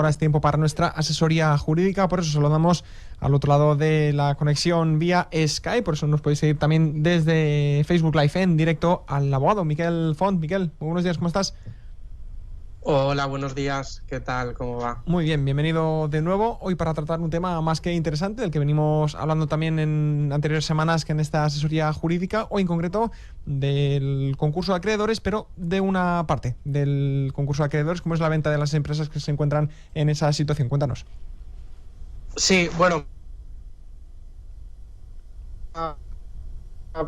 ahora es tiempo para nuestra asesoría jurídica, por eso saludamos al otro lado de la conexión vía Skype, por eso nos podéis seguir también desde Facebook Live en directo al abogado Miquel Font. Miquel, muy buenos días, ¿cómo estás? Hola, buenos días, ¿qué tal? ¿Cómo va? Muy bien, bienvenido de nuevo. Hoy para tratar un tema más que interesante, del que venimos hablando también en anteriores semanas que en esta asesoría jurídica, o en concreto del concurso de acreedores, pero de una parte del concurso de acreedores, como es la venta de las empresas que se encuentran en esa situación. Cuéntanos. Sí, bueno,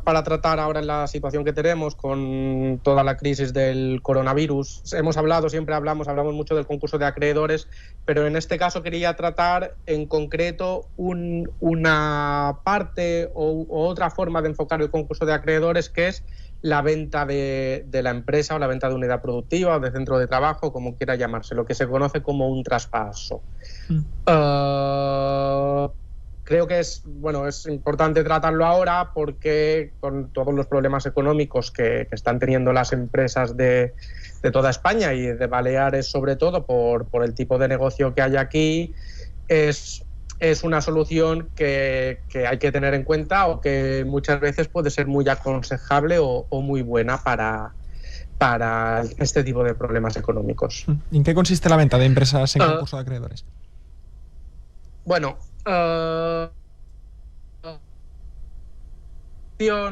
para tratar ahora en la situación que tenemos con toda la crisis del coronavirus, siempre hablamos mucho del concurso de acreedores, pero en este caso quería tratar en concreto una parte o otra forma de enfocar el concurso de acreedores, que es la venta de la empresa o la venta de unidad productiva o de centro de trabajo, como quiera llamarse, lo que se conoce como un traspaso. Creo que es importante tratarlo ahora porque con todos los problemas económicos que están teniendo las empresas de toda España y de Baleares, sobre todo por el tipo de negocio que hay aquí, es una solución que hay que tener en cuenta, o que muchas veces puede ser muy aconsejable o muy buena para este tipo de problemas económicos. ¿En qué consiste la venta de empresas en concurso de acreedores? Bueno,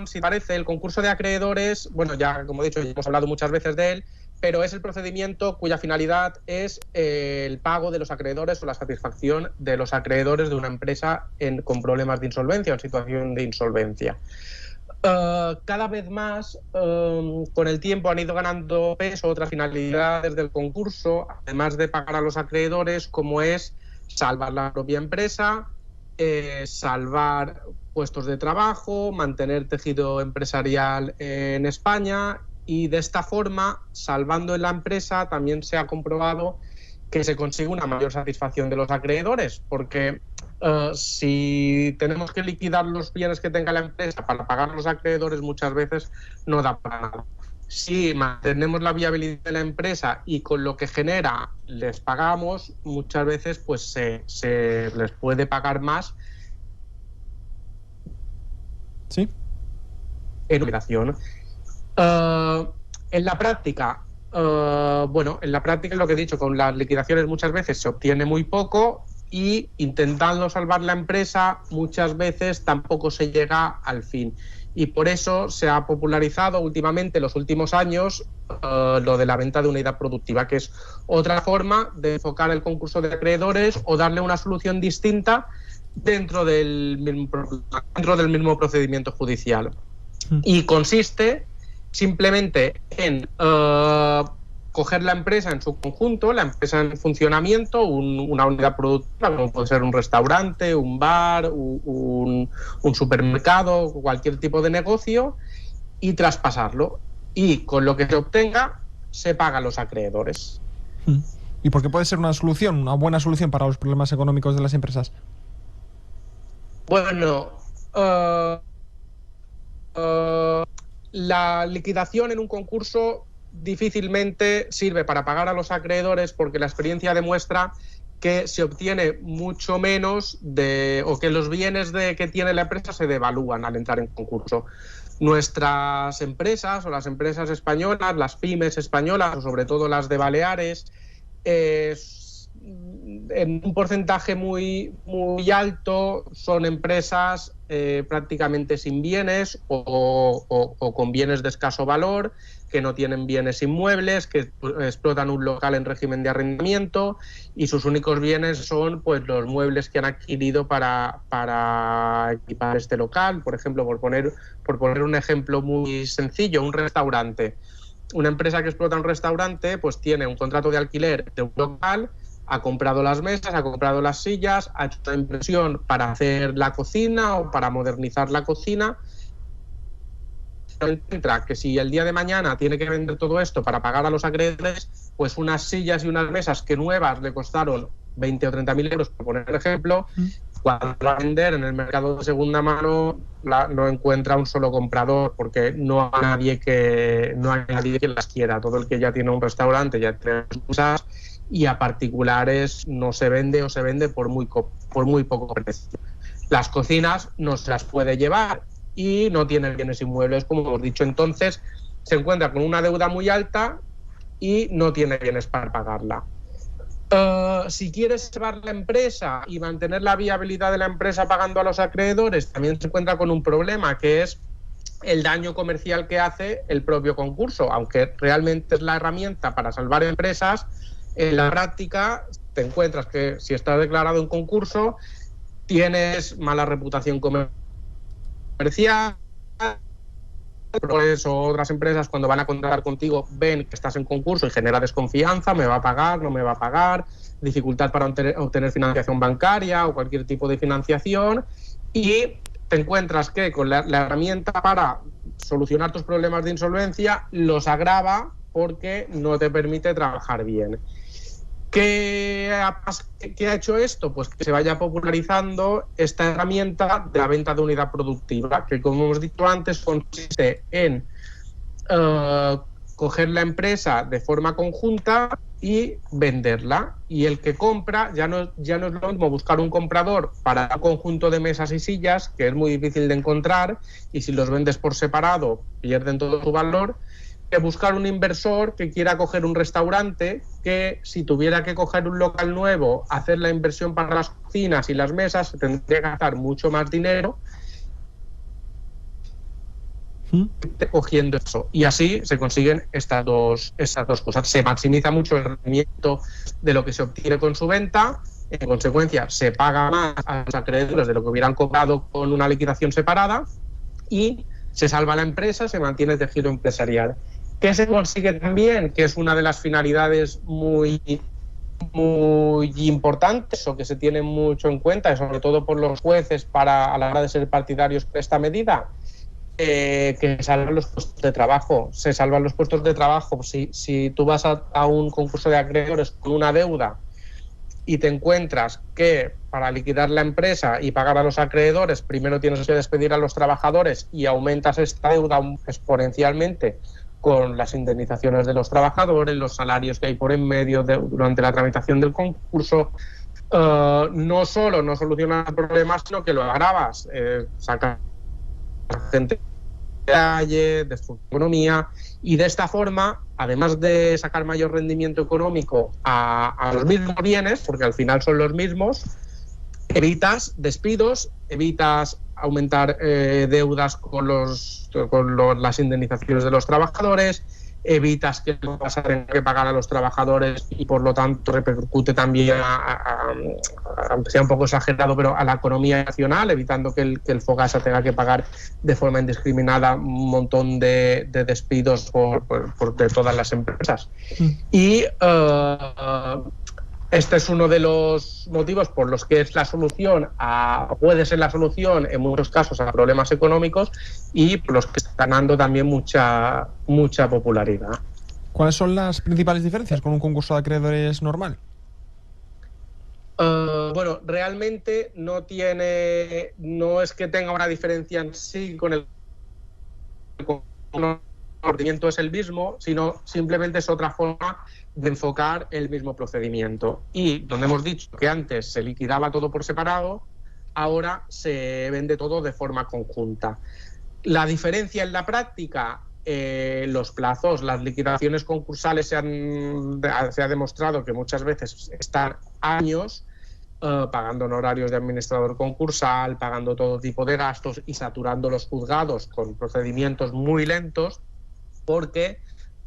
si parece, el concurso de acreedores, bueno, ya como he dicho, ya hemos hablado muchas veces de él, pero es el procedimiento cuya finalidad es el pago de los acreedores o la satisfacción de los acreedores de una empresa con problemas de insolvencia o en situación de insolvencia. Cada vez más, con el tiempo, han ido ganando peso otras finalidades del concurso, además de pagar a los acreedores, como es salvar la propia empresa, salvar puestos de trabajo, mantener tejido empresarial en España, y de esta forma, salvando en la empresa, también se ha comprobado que se consigue una mayor satisfacción de los acreedores, porque si tenemos que liquidar los bienes que tenga la empresa para pagar a los acreedores, muchas veces no da para nada. Si mantenemos la viabilidad de la empresa y con lo que genera les pagamos, muchas veces pues se les puede pagar más. ¿Sí? En operación. En la práctica, en la práctica, lo que he dicho, con las liquidaciones muchas veces se obtiene muy poco, y intentando salvar la empresa muchas veces tampoco se llega al fin. Y por eso se ha popularizado últimamente, en los últimos años, lo de la venta de unidad productiva, que es otra forma de enfocar el concurso de acreedores o darle una solución distinta dentro del mismo procedimiento judicial. Y consiste simplemente en coger la empresa en su conjunto, la empresa en funcionamiento, una unidad productiva, como puede ser un restaurante, un bar, un supermercado, cualquier tipo de negocio, y traspasarlo. Y con lo que se obtenga, se paga a los acreedores. ¿Y por qué puede ser una buena solución para los problemas económicos de las empresas? Bueno, la liquidación en un concurso difícilmente sirve para pagar a los acreedores, porque la experiencia demuestra que se obtiene mucho menos o que los bienes que tiene la empresa se devalúan al entrar en concurso. Nuestras empresas o las empresas españolas, las pymes españolas, o sobre todo las de Baleares, en un porcentaje muy, muy alto son empresas prácticamente sin bienes o con bienes de escaso valor, que no tienen bienes inmuebles, que explotan un local en régimen de arrendamiento, y sus únicos bienes son pues los muebles que han adquirido para equipar este local. Por ejemplo, por poner un ejemplo muy sencillo, un restaurante. Una empresa que explota un restaurante pues tiene un contrato de alquiler de un local, ha comprado las mesas, ha comprado las sillas, ha hecho una inversión para hacer la cocina o para modernizar la cocina. Entra que si el día de mañana tiene que vender todo esto para pagar a los acreedores, pues unas sillas y unas mesas que nuevas le costaron 20 o 30.000 euros, por poner ejemplo, cuando va a vender en el mercado de segunda mano no encuentra un solo comprador, porque no hay nadie que las quiera. Todo el que ya tiene un restaurante ya tiene sus cosas, y a particulares no se vende o se vende por muy poco precio. Las cocinas no se las puede llevar y no tiene bienes inmuebles, como hemos dicho. Entonces se encuentra con una deuda muy alta y no tiene bienes para pagarla. Si quieres salvar la empresa y mantener la viabilidad de la empresa pagando a los acreedores, también se encuentra con un problema, que es el daño comercial que hace el propio concurso. Aunque realmente es la herramienta para salvar empresas, en la práctica te encuentras que si estás declarado en concurso tienes mala reputación comercial. Por eso otras empresas, cuando van a contratar contigo, ven que estás en concurso y genera desconfianza: me va a pagar, no me va a pagar, dificultad para obtener financiación bancaria o cualquier tipo de financiación, y te encuentras que con la herramienta para solucionar tus problemas de insolvencia los agrava porque no te permite trabajar bien. ¿Qué ha hecho esto? Pues que se vaya popularizando esta herramienta de la venta de unidad productiva, que, como hemos dicho antes, consiste en coger la empresa de forma conjunta y venderla. Y el que compra ya no es lo mismo buscar un comprador para un conjunto de mesas y sillas, que es muy difícil de encontrar, y si los vendes por separado pierden todo su valor, que buscar un inversor que quiera coger un restaurante, que si tuviera que coger un local nuevo, hacer la inversión para las cocinas y las mesas, se tendría que gastar mucho más dinero cogiendo eso. Y así se consiguen estas dos cosas. Se maximiza mucho el rendimiento de lo que se obtiene con su venta. En consecuencia, se paga más a los acreedores de lo que hubieran cobrado con una liquidación separada y se salva la empresa, se mantiene el tejido empresarial. ¿Qué se consigue también? Que es una de las finalidades muy importantes, o que se tiene mucho en cuenta, y sobre todo por los jueces a la hora de ser partidarios de esta medida, que salvan los puestos de trabajo. Se salvan los puestos de trabajo. Si tú vas a un concurso de acreedores con una deuda y te encuentras que para liquidar la empresa y pagar a los acreedores primero tienes que despedir a los trabajadores y aumentas esta deuda exponencialmente con las indemnizaciones de los trabajadores, los salarios que hay por en medio durante la tramitación del concurso, no solo no solucionas el problema, sino que lo agravas, sacas gente de calle, destruye economía, y de esta forma, además de sacar mayor rendimiento económico a los mismos bienes, porque al final son los mismos, evitas despidos, evitas aumentar deudas con las indemnizaciones de los trabajadores, evitas que vas a tener que pagar a los trabajadores y por lo tanto repercute también, aunque sea un poco exagerado, pero a la economía nacional, evitando que el Fogasa tenga que pagar de forma indiscriminada un montón de despidos de todas las empresas. Y este es uno de los motivos por los que es la solución puede ser la solución en muchos casos a problemas económicos, y por los que está ganando también mucha popularidad. ¿Cuáles son las principales diferencias con un concurso de acreedores normal? Bueno, realmente no es que tenga una diferencia en sí con el procedimiento es el mismo, sino simplemente es otra forma de enfocar el mismo procedimiento. Y donde hemos dicho que antes se liquidaba todo por separado, ahora se vende todo de forma conjunta. La diferencia en la práctica, los plazos, las liquidaciones concursales se ha demostrado que muchas veces están años pagando honorarios de administrador concursal, pagando todo tipo de gastos y saturando los juzgados con procedimientos muy lentos, porque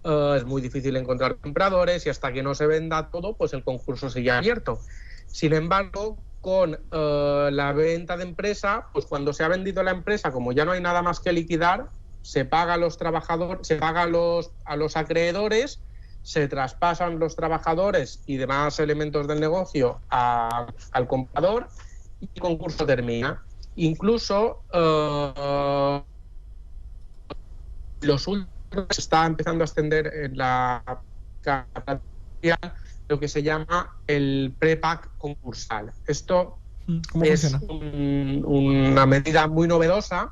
es muy difícil encontrar compradores y hasta que no se venda todo, pues el concurso sigue abierto. Sin embargo, con la venta de empresa, pues cuando se ha vendido la empresa, como ya no hay nada más que liquidar, se paga a los trabajadores, se paga a los acreedores, se traspasan los trabajadores y demás elementos del negocio al comprador y el concurso termina. Incluso los últimos se está empezando a extender en la lo que se llama el prepack concursal. Esto es una medida muy novedosa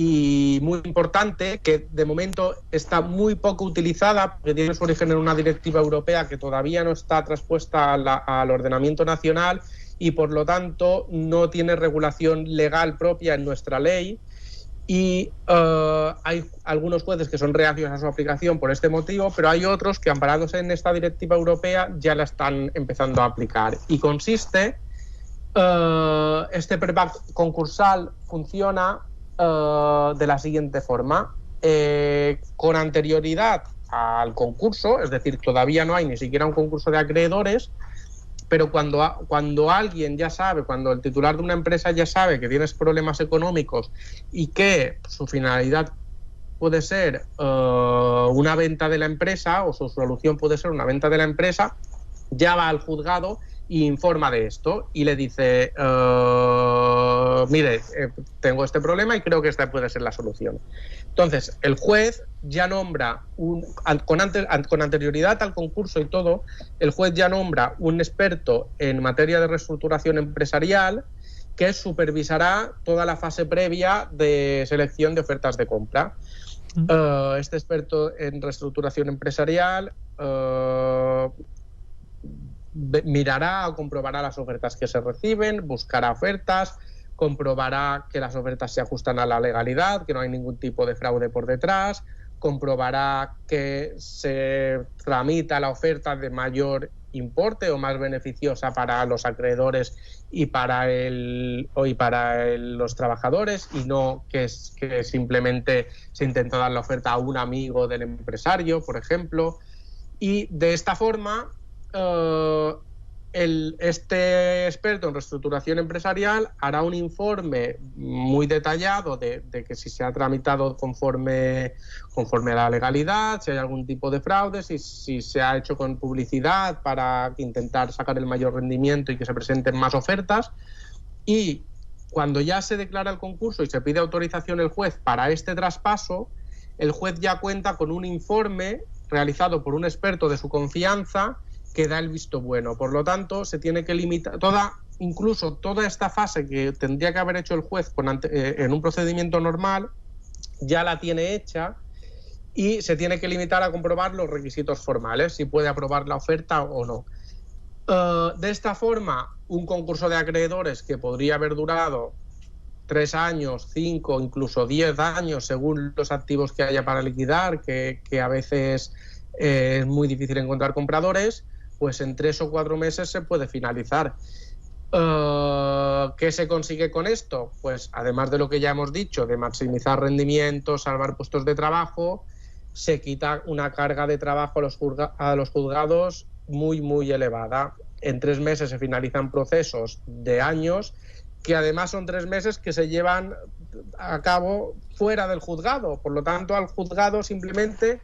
y muy importante, que de momento está muy poco utilizada, porque tiene su origen en una directiva europea que todavía no está traspuesta al ordenamiento nacional y por lo tanto no tiene regulación legal propia en nuestra ley. Y hay algunos jueces que son reacios a su aplicación por este motivo, pero hay otros que, amparándose en esta directiva europea, ya la están empezando a aplicar. Y consiste, este prepack concursal funciona de la siguiente forma. Con anterioridad al concurso, es decir, todavía no hay ni siquiera un concurso de acreedores, pero cuando alguien ya sabe, cuando el titular de una empresa ya sabe que tienes problemas económicos y que su finalidad puede ser una venta de la empresa, o su solución puede ser una venta de la empresa, ya va al juzgado e informa de esto y le dice, mire, tengo este problema y creo que esta puede ser la solución. Entonces, el juez ya nombra, con anterioridad al concurso y todo, el juez ya nombra un experto en materia de reestructuración empresarial que supervisará toda la fase previa de selección de ofertas de compra. Este experto en reestructuración empresarial mirará o comprobará las ofertas que se reciben, buscará ofertas, comprobará que las ofertas se ajustan a la legalidad, que no hay ningún tipo de fraude por detrás, comprobará que se tramita la oferta de mayor importe o más beneficiosa para los acreedores y para los trabajadores, y no que simplemente se intenta dar la oferta a un amigo del empresario, por ejemplo. Y de esta forma, este experto en reestructuración empresarial hará un informe muy detallado de que si se ha tramitado conforme a la legalidad, si hay algún tipo de fraude, si se ha hecho con publicidad para intentar sacar el mayor rendimiento y que se presenten más ofertas. Y cuando ya se declara el concurso y se pide autorización el juez para este traspaso, el juez ya cuenta con un informe realizado por un experto de su confianza que da el visto bueno. Por lo tanto, se tiene que limitar incluso toda esta fase que tendría que haber hecho el juez en un procedimiento normal, ya la tiene hecha, y se tiene que limitar a comprobar los requisitos formales, si puede aprobar la oferta o no. De esta forma, un concurso de acreedores que podría haber durado 3 años, 5, incluso 10 años, según los activos que haya para liquidar, que a veces es muy difícil encontrar compradores, pues en 3 o 4 meses se puede finalizar. ¿Qué se consigue con esto? Pues además de lo que ya hemos dicho, de maximizar rendimientos, salvar puestos de trabajo, se quita una carga de trabajo a los juzgados muy, muy elevada. En 3 meses se finalizan procesos de años, que además son 3 meses que se llevan a cabo fuera del juzgado. Por lo tanto, al juzgado simplemente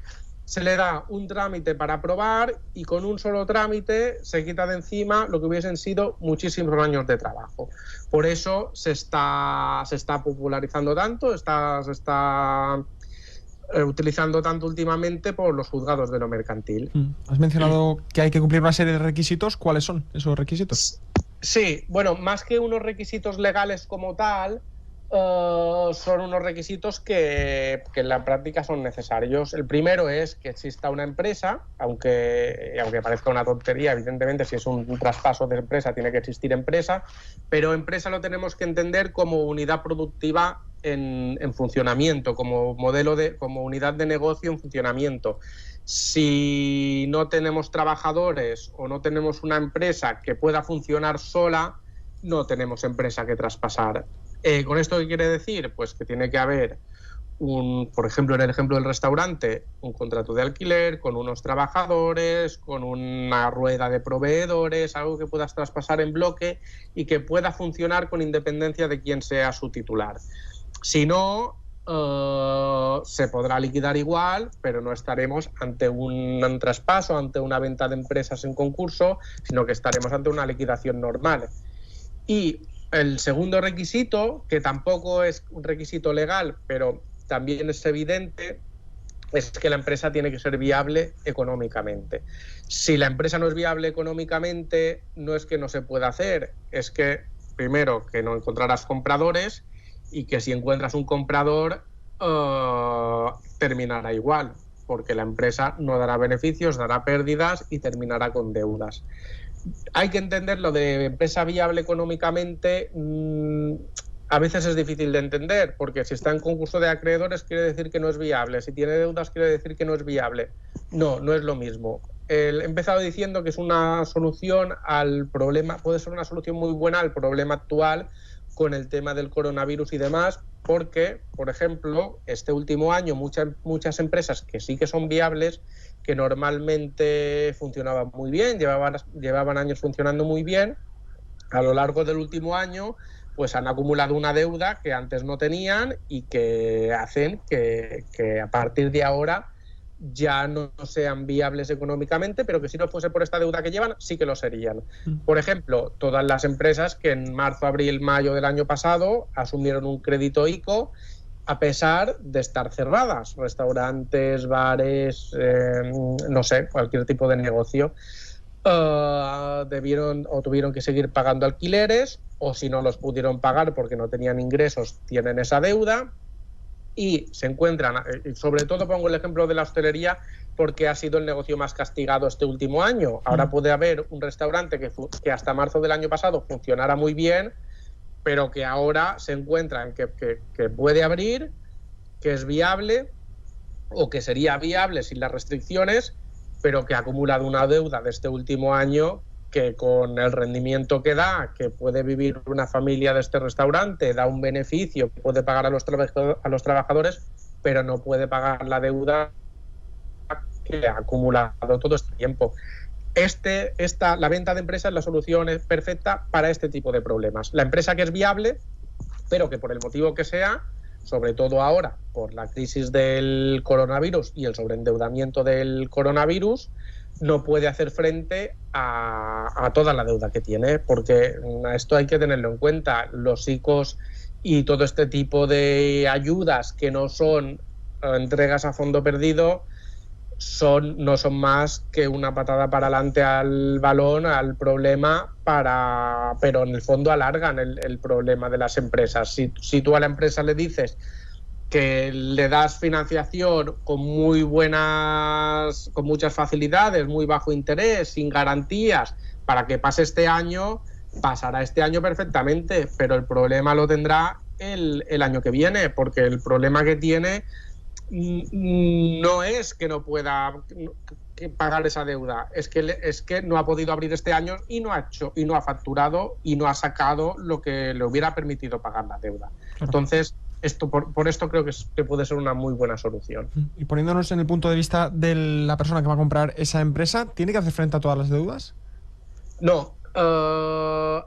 se le da un trámite para aprobar, y con un solo trámite se quita de encima lo que hubiesen sido muchísimos años de trabajo. Por eso se está popularizando tanto, se está utilizando tanto últimamente por los juzgados de lo mercantil. Has mencionado que hay que cumplir una serie de requisitos. ¿Cuáles son esos requisitos? Sí, bueno, más que unos requisitos legales como tal, son unos requisitos que en la práctica son necesarios. El primero es que exista una empresa, aunque parezca una tontería, evidentemente si es un traspaso de empresa tiene que existir empresa, pero empresa lo tenemos que entender como unidad productiva en funcionamiento, como unidad de negocio en funcionamiento. Si no tenemos trabajadores o no tenemos una empresa que pueda funcionar sola, no tenemos empresa que traspasar. ¿Con esto qué quiere decir? Pues que tiene que haber, por ejemplo, en el ejemplo del restaurante, un contrato de alquiler con unos trabajadores, con una rueda de proveedores, algo que puedas traspasar en bloque y que pueda funcionar con independencia de quién sea su titular. Si no, se podrá liquidar igual, pero no estaremos ante un traspaso, ante una venta de empresas en concurso, sino que estaremos ante una liquidación normal. Y el segundo requisito, que tampoco es un requisito legal, pero también es evidente, es que la empresa tiene que ser viable económicamente. Si la empresa no es viable económicamente, no es que no se pueda hacer, es que, primero, que no encontrarás compradores, y que si encuentras un comprador terminará igual, porque la empresa no dará beneficios, dará pérdidas y terminará con deudas. Hay que entender lo de empresa viable económicamente. A veces es difícil de entender, porque si está en concurso de acreedores quiere decir que no es viable, si tiene deudas quiere decir que no es viable. No, no es lo mismo. He empezado diciendo que es una solución al problema, puede ser una solución muy buena al problema actual con el tema del coronavirus y demás, porque, por ejemplo, este último año muchas empresas que sí que son viables, que normalmente funcionaban muy bien, llevaban años funcionando muy bien, a lo largo del último año pues han acumulado una deuda que antes no tenían y que hacen que a partir de ahora ya no sean viables económicamente, pero que si no fuese por esta deuda que llevan, sí que lo serían. Por ejemplo, todas las empresas que en marzo, abril, mayo del año pasado asumieron un crédito ICO a pesar de estar cerradas, restaurantes, bares, no sé, cualquier tipo de negocio. Debieron o tuvieron que seguir pagando alquileres, o si no los pudieron pagar porque no tenían ingresos, tienen esa deuda y se encuentran, sobre todo pongo el ejemplo de la hostelería porque ha sido el negocio más castigado este último año. Ahora puede haber un restaurante que hasta marzo del año pasado funcionara muy bien, pero que ahora se encuentran que puede abrir, que es viable o que sería viable sin las restricciones, pero que ha acumulado una deuda de este último año que con el rendimiento que da, que puede vivir una familia de este restaurante, da un beneficio, puede pagar a los trabajadores, pero no puede pagar la deuda que ha acumulado todo este tiempo. La venta de empresa es la solución perfecta para este tipo de problemas. La empresa que es viable, pero que por el motivo que sea, sobre todo ahora por la crisis del coronavirus y el sobreendeudamiento del coronavirus, no puede hacer frente a toda la deuda que tiene, porque esto hay que tenerlo en cuenta. Los ICOs y todo este tipo de ayudas que no son entregas a fondo perdido no son más que una patada para adelante al balón, al problema, pero en el fondo alargan el problema de las empresas. Si tú a la empresa le dices que le das financiación con muchas facilidades, muy bajo interés, sin garantías, para que pase este año, pasará este año perfectamente, pero el problema lo tendrá el año que viene, porque el problema que tiene no es que no pueda pagar esa deuda, es que no ha podido abrir este año y no ha facturado y no ha sacado lo que le hubiera permitido pagar la deuda. Claro. Entonces, por esto creo que puede ser una muy buena solución. Y poniéndonos en el punto de vista de la persona que va a comprar esa empresa, ¿tiene que hacer frente a todas las deudas? No.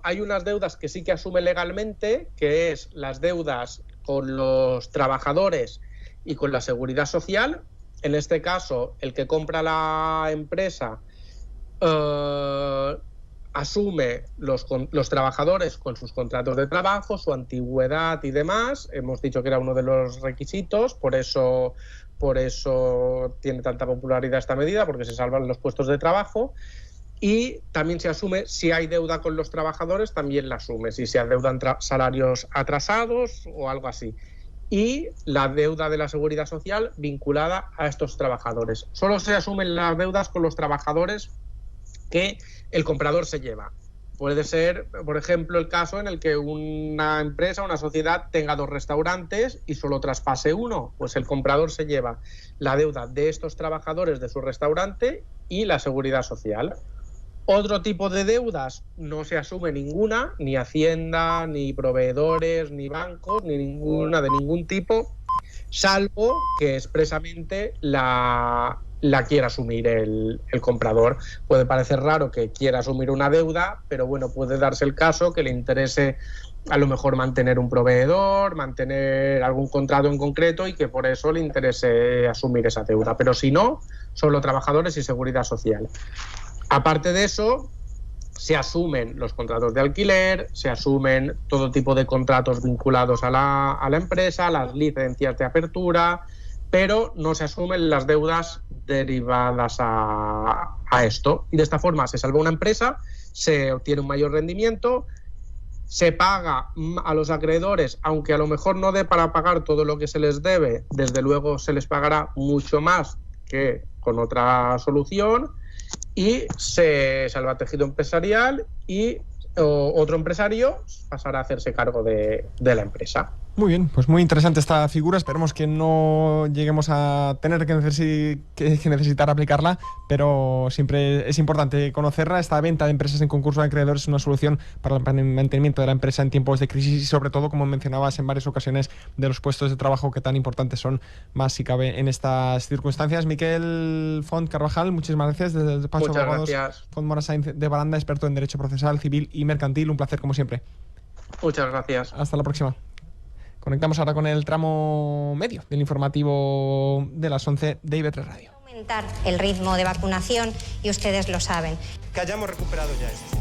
Hay unas deudas que sí que asume legalmente, que es las deudas con los trabajadores y con la seguridad social. En este caso, el que compra la empresa asume los trabajadores con sus contratos de trabajo, su antigüedad y demás. Hemos dicho que era uno de los requisitos, por eso tiene tanta popularidad esta medida, porque se salvan los puestos de trabajo. Y también se asume, si hay deuda con los trabajadores, también la asume, si se adeudan salarios atrasados o algo así. Y la deuda de la seguridad social vinculada a estos trabajadores. Solo se asumen las deudas con los trabajadores que el comprador se lleva. Puede ser, por ejemplo, el caso en el que una empresa, una sociedad tenga 2 restaurantes y solo traspase uno. Pues el comprador se lleva la deuda de estos trabajadores de su restaurante y la seguridad social. Otro tipo de deudas no se asume ninguna, ni Hacienda, ni proveedores, ni bancos, ni ninguna de ningún tipo, salvo que expresamente la quiera asumir el comprador. Puede parecer raro que quiera asumir una deuda, pero bueno, puede darse el caso que le interese a lo mejor mantener un proveedor, mantener algún contrato en concreto y que por eso le interese asumir esa deuda. Pero si no, solo trabajadores y seguridad social. Aparte de eso, se asumen los contratos de alquiler, se asumen todo tipo de contratos vinculados a la empresa, las licencias de apertura, pero no se asumen las deudas derivadas a esto. Y de esta forma se salva una empresa, se obtiene un mayor rendimiento se paga a los acreedores, aunque a lo mejor no dé para pagar todo lo que se les debe, desde luego se les pagará mucho más que con otra solución, y se salva el tejido empresarial y otro empresario pasará a hacerse cargo de la empresa. Muy bien, pues muy interesante esta figura. Esperemos que no lleguemos a tener que necesitar aplicarla, pero siempre es importante conocerla. Esta venta de empresas en concurso de acreedores es una solución para el mantenimiento de la empresa en tiempos de crisis y, sobre todo, como mencionabas en varias ocasiones, de los puestos de trabajo que tan importantes son, más si cabe, en estas circunstancias. Miquel Font Carvajal, muchísimas gracias. Desde el despacho de abogados Font Mora Sainz de Baranda, experto en Derecho Procesal, Civil y Mercantil. Un placer, como siempre. Muchas gracias. Hasta la próxima. Conectamos ahora con el tramo medio del informativo de las 11 de IB3 Radio. Aumentar el ritmo de vacunación y ustedes lo saben. Que hayamos recuperado ya esto.